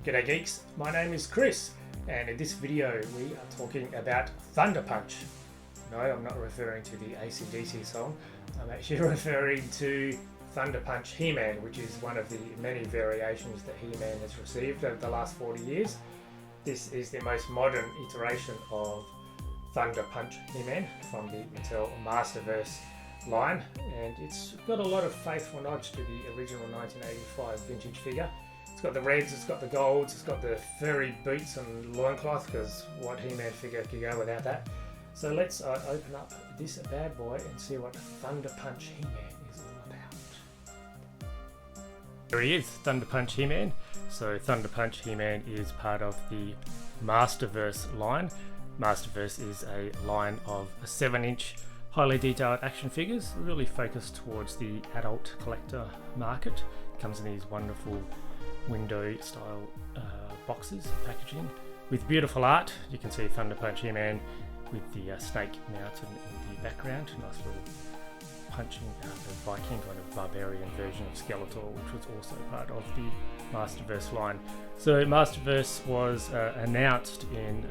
G'day geeks, my name is Chris, and in this video we are talking about Thunder Punch. No, I'm not referring to the AC/DC song, I'm actually referring to Thunder Punch He-Man, which is one of the many variations that He-Man has received over the last 40 years. This is the most modern iteration of Thunder Punch He-Man from the Mattel Masterverse line, and it's got a lot of faithful nods to the original 1985 vintage figure. It's got the reds, it's got the golds, it's got the furry boots and loincloth, because what He-Man figure could go without that? So let's open up this bad boy and see what Thunder Punch He-Man is all about. Here he is, Thunder Punch He-Man. So Thunder Punch He-Man is part of the Masterverse line. Masterverse is a line of 7-inch highly detailed action figures, really focused towards the adult collector market. It comes in these wonderful window style boxes, packaging with beautiful art. You can see Thunder Punch He-Man with the snake mountain in the background. Nice little punching the Viking kind of barbarian version of Skeletor, which was also part of the Masterverse line. So Masterverse was announced in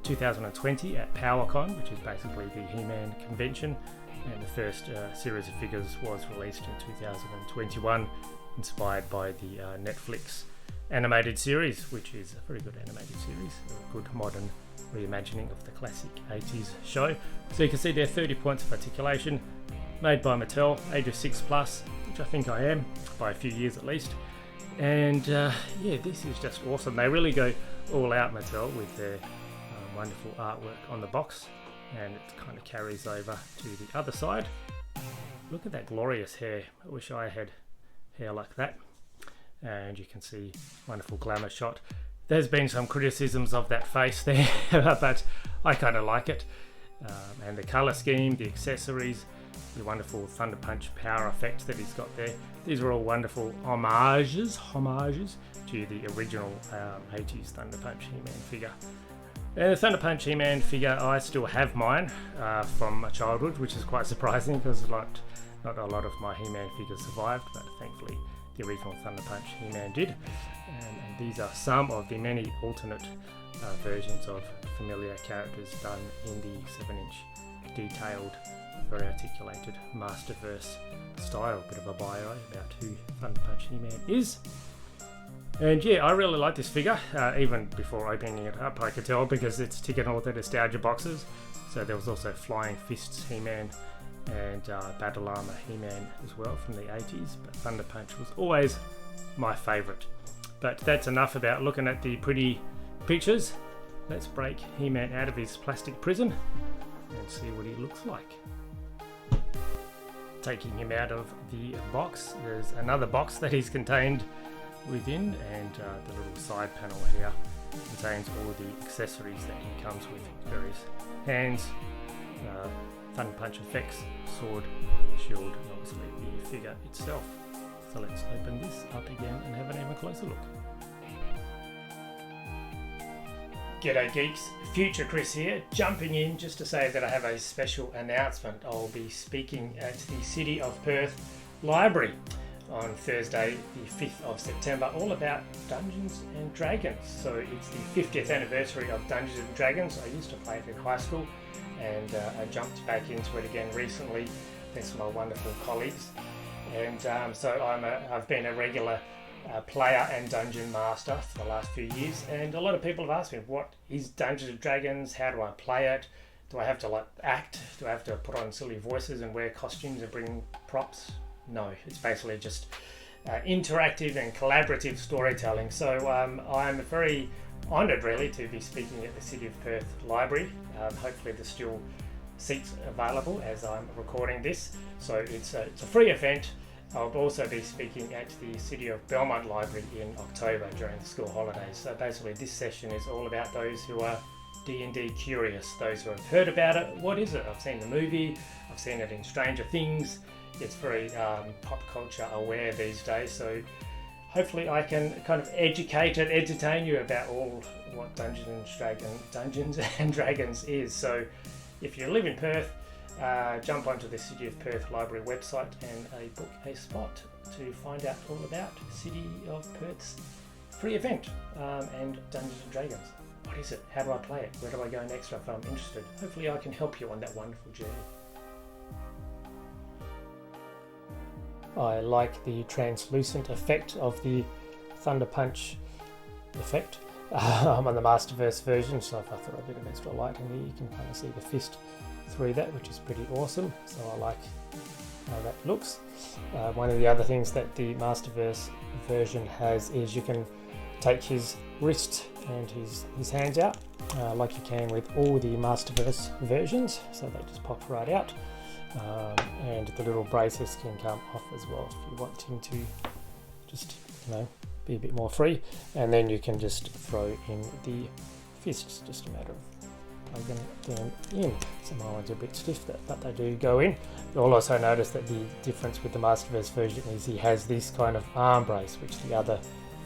2020 at PowerCon, which is basically the He-Man convention, and the first series of figures was released in 2021, inspired by the Netflix animated series, which is a very good animated series, a good modern reimagining of the classic 80s show. So you can see there 30 points of articulation, made by Mattel, age of 6+, which I think I am, by a few years at least. And yeah, this is just awesome. They really go all out, Mattel, with their wonderful artwork on the box, and it kind of carries over to the other side. Look at that glorious hair. I wish I had hair like that. And you can see wonderful glamour shot. There's been some criticisms of that face there, but I kind of like it. And the color scheme, the accessories, the wonderful Thunder Punch power effect that he's got there. These are all wonderful homages to the original 80s Thunder Punch He-Man figure. And the Thunder Punch He-Man figure, I still have mine from my childhood, which is quite surprising because not a lot of my He-Man figures survived, but thankfully the original Thunder Punch He-Man did. And these are some of the many alternate versions of familiar characters done in the 7-inch detailed, very articulated Masterverse style. Bit of a bio about who Thunder Punch He-Man is. And yeah, I really like this figure, even before opening it up I could tell, because it's ticking all the nostalgia boxes. So there was also Flying Fists He-Man and Battle Armor He-Man as well from the 80s, but Thunder Punch was always my favourite. But that's enough about looking at the pretty pictures. Let's break He-Man out of his plastic prison and see what he looks like. Taking him out of the box, there's another box that he's contained within, and the little side panel here contains all the accessories that he comes with: various hands, Thunder Punch effects, sword, shield, and obviously the figure itself. So let's open this up again and have an even closer look. G'day geeks, Future Chris here, jumping in just to say that I have a special announcement. I'll be speaking at the City of Perth Library on Thursday the 5th of September, all about Dungeons and Dragons. So it's the 50th anniversary of Dungeons and Dragons. I used to play it in high school, and I jumped back into it again recently thanks to my wonderful colleagues. And so I've been a regular player and dungeon master for the last few years, and a lot of people have asked me, what is Dungeons and Dragons? How do I play it? Do I have to act? Do I have to put on silly voices and wear costumes and bring props? No, it's basically just interactive and collaborative storytelling. So I'm very honoured really to be speaking at the City of Perth Library. Hopefully there's still seats available as I'm recording this. So it's a free event. I'll also be speaking at the City of Belmont Library in October during the school holidays. So basically this session is all about those who are D&D curious, those who have heard about it. What is it? I've seen the movie, I've seen it in Stranger Things. It's very pop culture aware these days, so hopefully I can kind of educate and entertain you about all what Dungeons and Dragons is. So if you live in Perth, jump onto the City of Perth Library website and book a spot to find out all about City of Perth's free event and Dungeons and Dragons. What is it? How do I play it? Where do I go next if I'm interested? Hopefully I can help you on that wonderful journey. I like the translucent effect of the Thunder Punch effect. I'm on the Masterverse version, so if I throw a bit of extra light in here, you can kind of see the fist through that, which is pretty awesome. So I like how that looks. One of the other things that the Masterverse version has is you can take his wrist and his hands out, like you can with all the Masterverse versions, so they just pop right out. And the little braces can come off as well if you want him to just, be a bit more free. And then you can just throw in the fists, just a matter of plugging them in. So my one's a bit stiff, but they do go in. You'll also notice that the difference with the Masterverse version is he has this kind of arm brace, which the other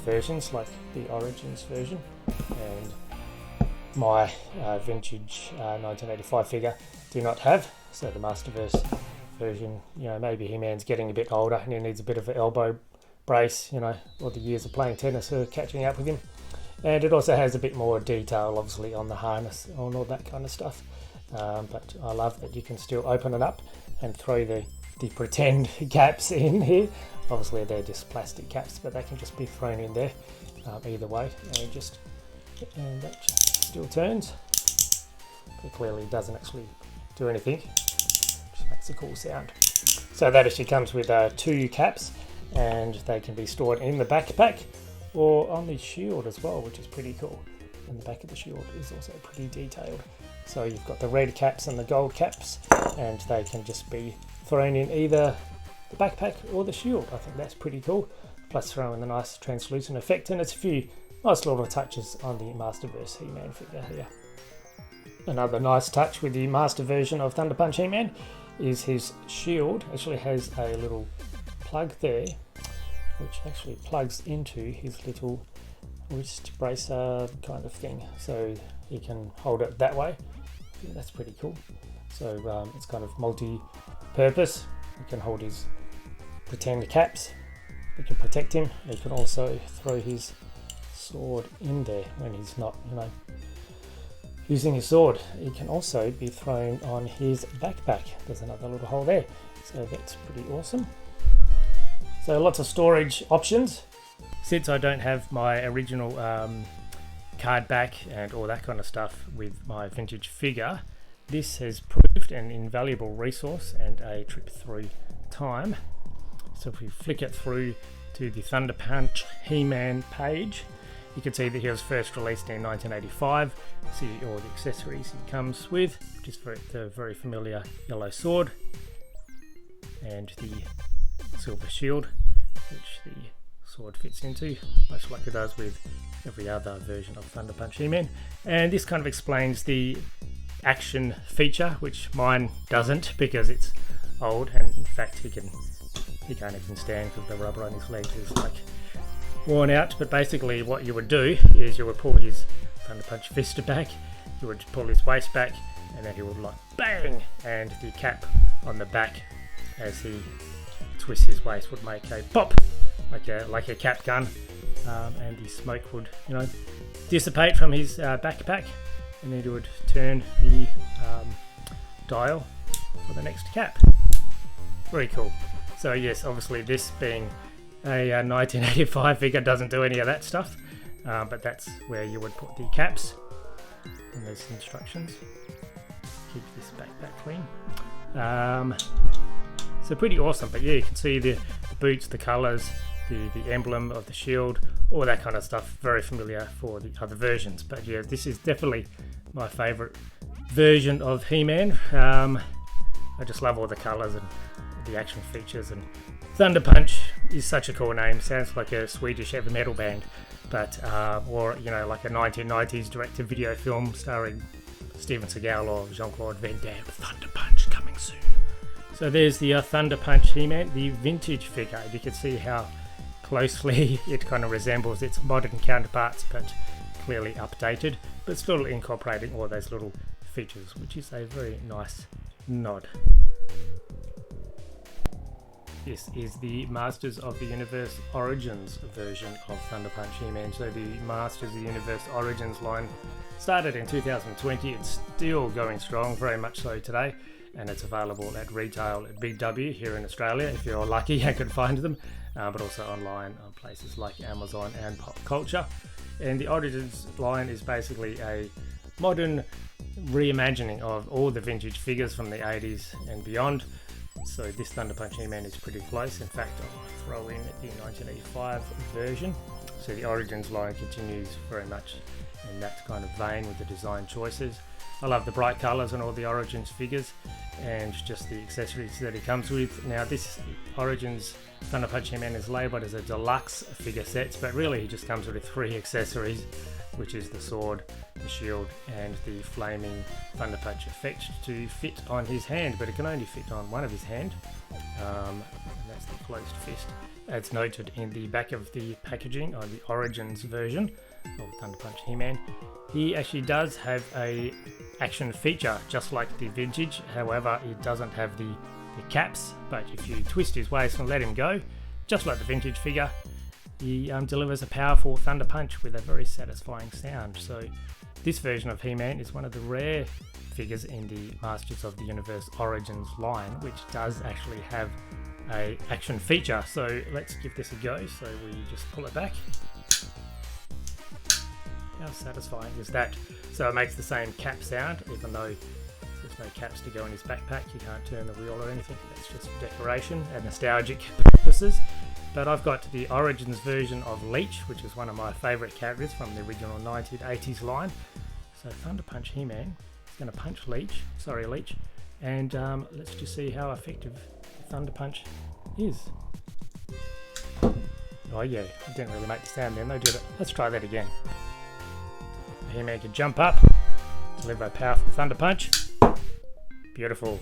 versions, like the Origins version and my vintage 1985 figure, do not have. So the Masterverse version, maybe He-Man's getting a bit older and he needs a bit of an elbow brace, all the years of playing tennis are catching up with him. And it also has a bit more detail, obviously, on the harness, on all that kind of stuff. But I love that you can still open it up and throw the pretend caps in here. Obviously they're just plastic caps, but they can just be thrown in there either way. And that still turns. It clearly doesn't actually do anything. Just makes a cool sound. So that actually comes with 2 caps, and they can be stored in the backpack or on the shield as well, which is pretty cool. And the back of the shield is also pretty detailed. So you've got the red caps and the gold caps, and they can just be thrown in either the backpack or the shield. I think that's pretty cool. Plus throw in the nice translucent effect, and it's a few nice little touches on the Masterverse He-Man figure here. Another nice touch with the Master version of Thunder Punch He-Man is his shield actually has a little plug there, which actually plugs into his little wrist bracer kind of thing, so he can hold it that way. I think that's pretty cool. So it's kind of multi-purpose. He can hold his pretend caps, we can protect him. He can also throw his sword in there when he's not, using his sword. He can also be thrown on his backpack. There's another little hole there, so that's pretty awesome. So lots of storage options. Since I don't have my original card back and all that kind of stuff with my vintage figure, this has proved an invaluable resource and a trip through time. So if we flick it through to the Thunder Punch He-Man page, you can see that he was first released in 1985. See all the accessories he comes with, which is the very familiar yellow sword and the silver shield, which the sword fits into, much like it does with every other version of Thunder Punch He-Man. And this kind of explains the action feature, which mine doesn't, because it's old, and in fact he can't even stand because the rubber on his legs is like worn out. But basically what you would do is you would pull his Thunder Punch fist back, you would pull his waist back, and then he would like bang, and the cap on the back as he twists his waist would make a pop, like a cap gun, and the smoke would dissipate from his backpack, and then he would turn the dial for the next cap. Very cool. So yes, obviously this being a 1985 figure doesn't do any of that stuff, but that's where you would put the caps and those instructions. Keep this backpack clean. So pretty awesome. But yeah, you can see the boots, the colours, the emblem of the shield, all that kind of stuff. Very familiar for the other versions. But yeah, this is definitely my favourite version of He-Man. I just love all the colours and the action features, and Thunder Punch is such a cool name. Sounds like a Swedish heavy metal band, but or like a 1990s direct-to-video film starring Steven Seagal or Jean-Claude Van Damme. Thunder Punch coming soon. So there's the Thunder Punch He-Man, the vintage figure. You can see how closely it kind of resembles its modern counterparts, but clearly updated, but still incorporating all those little features, which is a very nice nod. This is the Masters of the Universe Origins version of Thunder Punch He-Man. So the Masters of the Universe Origins line started in 2020. It's still going strong, very much so today, and it's available at retail at Big W here in Australia if you're lucky and can find them, but also online on places like Amazon and Pop Culture. And the Origins line is basically a modern reimagining of all the vintage figures from the 80s and beyond. So this Thunder Punch He-Man is pretty close. In fact, I'll throw in the 1985 version. So the Origins line continues very much in that kind of vein with the design choices. I love the bright colours on all the Origins figures and just the accessories that it comes with. Now this Origins Thunder Punch He-Man is labelled as a deluxe figure set, but really he just comes with 3 accessories, which is the sword, the shield and the flaming Thunder Punch effect to fit on his hand, but it can only fit on one of his hand, and that's the closed fist. As noted in the back of the packaging on the Origins version of Thunder Punch He-Man, he actually does have a action feature just like the vintage. However, it doesn't have the caps, but if you twist his waist and let him go, just like the vintage figure, he delivers a powerful thunder punch with a very satisfying sound. So this version of He-Man is one of the rare figures in the Masters of the Universe Origins line which does actually have a action feature. So let's give this a go. So we just pull it back. How satisfying is that? So it makes the same cap sound, even though there's no caps to go in his backpack. You can't turn the wheel or anything. That's just for decoration and nostalgic purposes. But I've got the Origins version of Leech, which is one of my favourite characters from the original 1980s line. So Thunder Punch He-Man is going to punch Leech, and let's just see how effective Thunder Punch is. Oh yeah, it didn't really make the sound then though, did it? Let's try that again. He-Man can jump up, deliver a powerful Thunder Punch. Beautiful.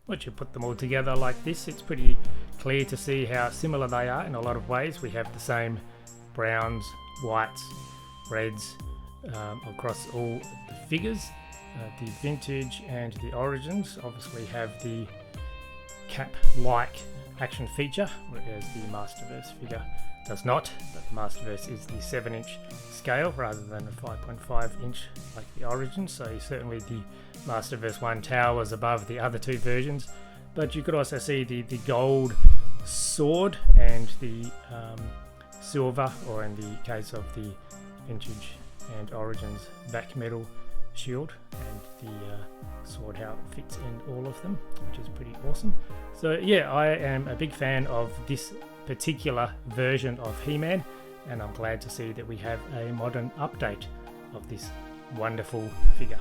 Once you put them all together like this, it's pretty clear to see how similar they are in a lot of ways. We have the same browns, whites, reds across all the figures. The vintage and the Origins obviously have the cap-like action feature, whereas the Masterverse figure does not, but the Masterverse is the 7-inch scale rather than a 5.5-inch like the Origins, so certainly the Masterverse 1 towers above the other 2 versions. But you could also see the gold sword and the silver, or in the case of the vintage and Origins, back metal shield, and the sword, how it fits in all of them, which is pretty awesome. So yeah, I am a big fan of this particular version of He-Man, and I'm glad to see that we have a modern update of this wonderful figure.